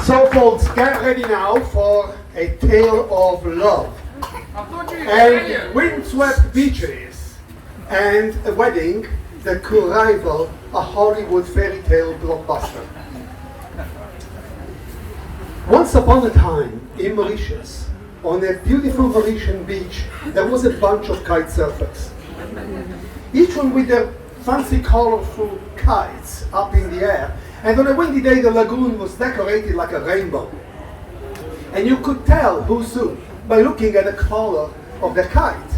So folks, get ready now for a tale of love and windswept beaches and a wedding that could rival a Hollywood fairy tale blockbuster. Once upon a time in Mauritius, on a beautiful Mauritian beach, there was a bunch of kite surfers. Each one with their fancy colorful kites up in the air. And on a windy day, the lagoon was decorated like a rainbow. And you could tell who's who by looking at the color of the kite.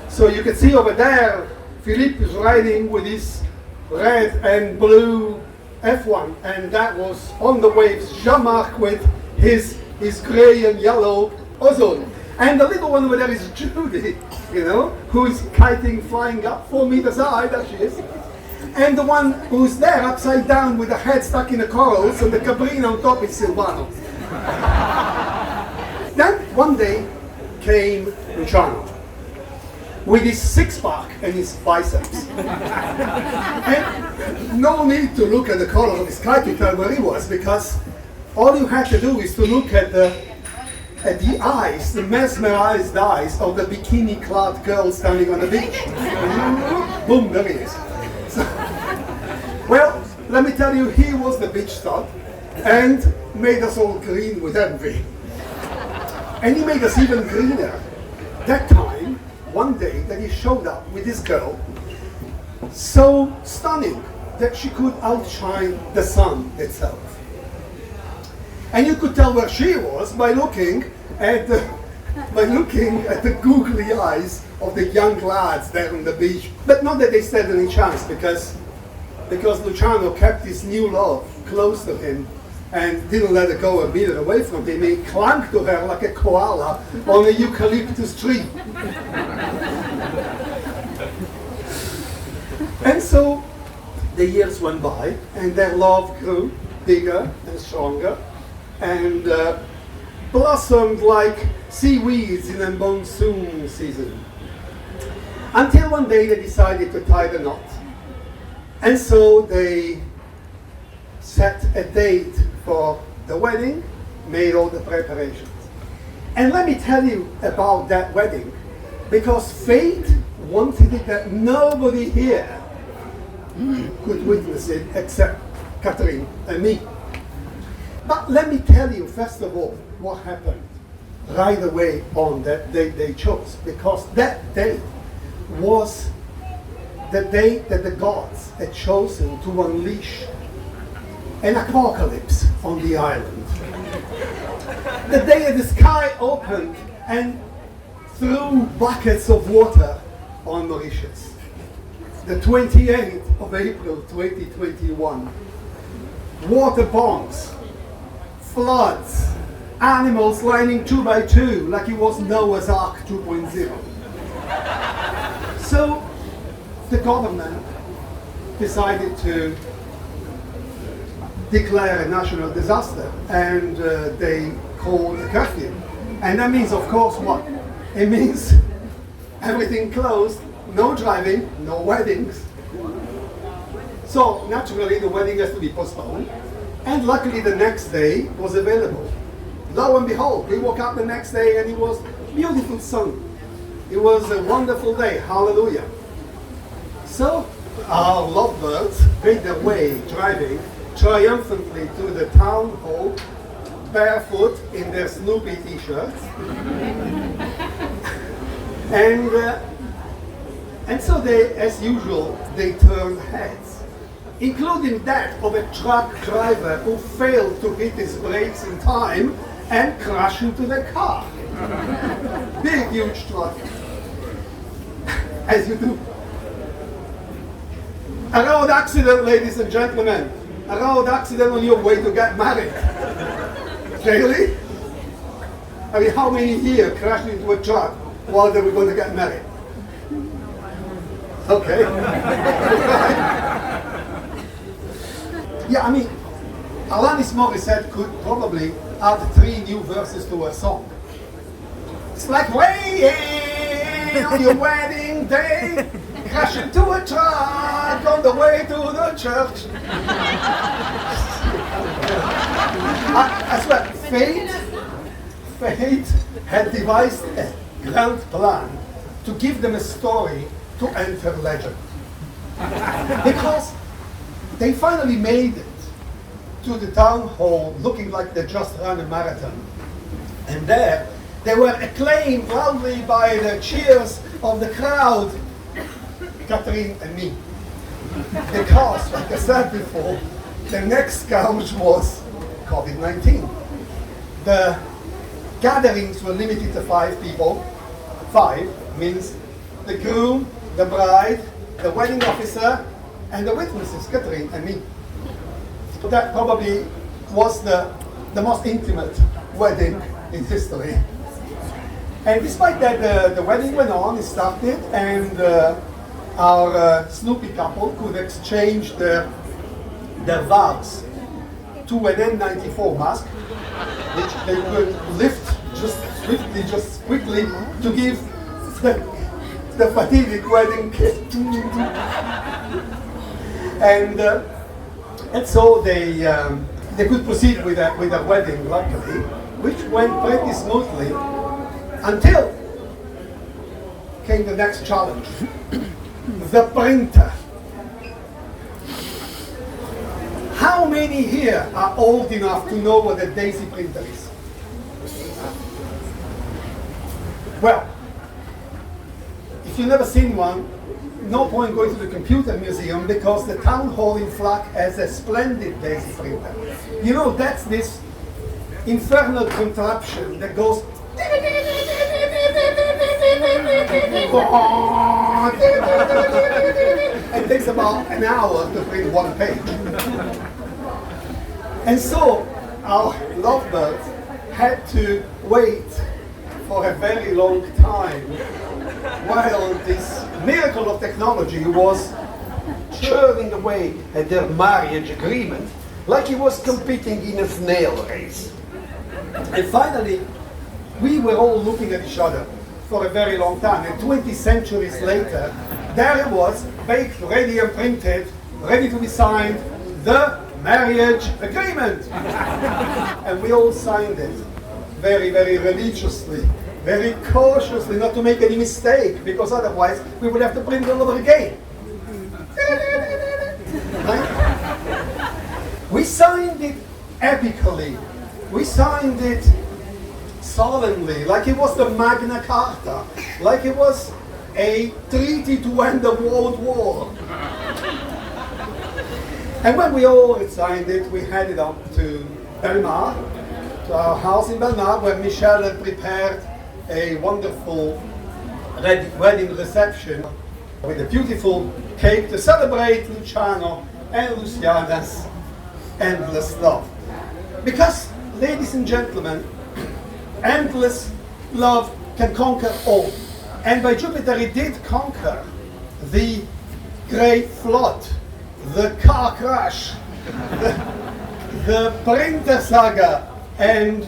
So you can see over there, Philippe is riding with his red and blue F1, and that was on the waves, Jean-Marc with his gray and yellow Ozone. And the little one over there is Judy, who's kiting, flying up 4 meters high, there she is. And the one who's there upside down with the head stuck in the corals and the cabrina on top is Silvano. Then one day came Luciano with his six-pack and his biceps. And no need to look at the color of his kite to tell where he was, because all you had to do is to look at the eyes, the mesmerized eyes of the bikini-clad girl standing on the beach. Boom, there he is. Well, let me tell you, he was the beach stud and made us all green with envy. And he made us even greener that time, one day, that he showed up with this girl, so stunning that she could outshine the sun itself. And you could tell where she was by looking at the googly eyes of the young lads there on the beach. But not that they stood any chance, because Luciano kept his new love close to him and didn't let her go a meter away from him. He clung to her like a koala on a eucalyptus tree. And so the years went by, and their love grew bigger and stronger, and blossomed like seaweeds in a monsoon season. Until one day they decided to tie the knot. And so they set a date for the wedding, made all the preparations. And let me tell you about that wedding, because fate wanted it that nobody here could witness it except Catherine and me. But let me tell you, first of all, what happened right away on that date they chose, because that day was the day that the gods had chosen to unleash an apocalypse on the island. The day that the sky opened and threw buckets of water on Mauritius. The 28th of April 2021. Water bombs, floods, animals lining 2 by 2 like it was Noah's Ark 2.0. So the government decided to declare a national disaster, and they called a curfew. And that means, of course, what? It means everything closed, no driving, no weddings. So naturally the wedding has to be postponed, and luckily the next day was available. Lo and behold, we woke up the next day and it was beautiful sun. It was a wonderful day, hallelujah. So our lovebirds made their way driving triumphantly to the town hall, barefoot in their Snoopy t-shirts. And so they, as usual, they turned heads, including that of a truck driver who failed to hit his brakes in time and crashed into the car. Big, huge truck. As you do. A road accident, ladies and gentlemen. A road accident on your way to get married. Really? I mean, how many here crashed into a truck while they were going to get married? Okay. Yeah, I mean, Alanis Morissette could probably add 3 new verses to her song. It's like waiting on your wedding day, crash into a truck on the way to the church. I swear, fate had devised a grand plan to give them a story to enter legend. Because they finally made it to the town hall looking like they just ran a marathon. And there, they were acclaimed loudly by the cheers of the crowd, Catherine and me. Because, like I said before, the next scourge was COVID-19. The gatherings were limited to 5 people. 5 means the groom, the bride, the wedding officer, and the witnesses, Catherine and me. That probably was the most intimate wedding in history. And despite that, the wedding went on, it started, and our Snoopy couple could exchange their vows to an N94 mask, which they could lift just swiftly, just quickly, to give the fatidic wedding kiss. And so they could proceed with a wedding, luckily, which went pretty smoothly until came the next challenge. The printer. How many here are old enough to know what a daisy printer is? Well, if you've never seen one, no point going to the computer museum, because the town hall in Flak has a splendid daisy printer. You know, that's this infernal contraption that goes and takes about an hour to print 1 page. And so our lovebird had to wait for a very long time while this miracle of technology was churning away at their marriage agreement like he was competing in a snail race. And finally, we were all looking at each other for a very long time, and 20 centuries later, there it was, baked, ready and printed, ready to be signed, the marriage agreement. And we all signed it very, very religiously, very cautiously, not to make any mistake, because otherwise we would have to print it all over again. Right? We signed it epically. We signed it solemnly, like it was the Magna Carta, like it was a treaty to end the World War. And when we all had signed it, we headed up to Belmar, to our house in Belmar, where Michel had prepared a wonderful wedding reception with a beautiful cake to celebrate Luciano and Luciana's endless love. Because, ladies and gentlemen, endless love can conquer all. And by Jupiter, it did conquer the great flood, the car crash, the printer saga, and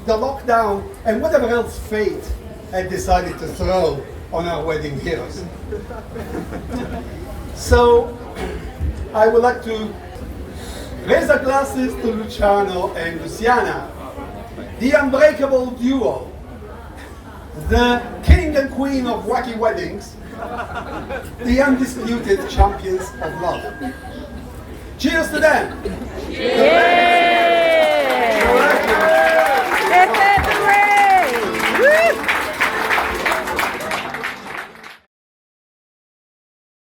the lockdown, and whatever else fate had decided to throw on our wedding heroes. So, I would like to raise our glasses to Luciano and Luciana, the unbreakable duo, the king and queen of wacky weddings, the undisputed champions of love. Cheers to them! Cheers.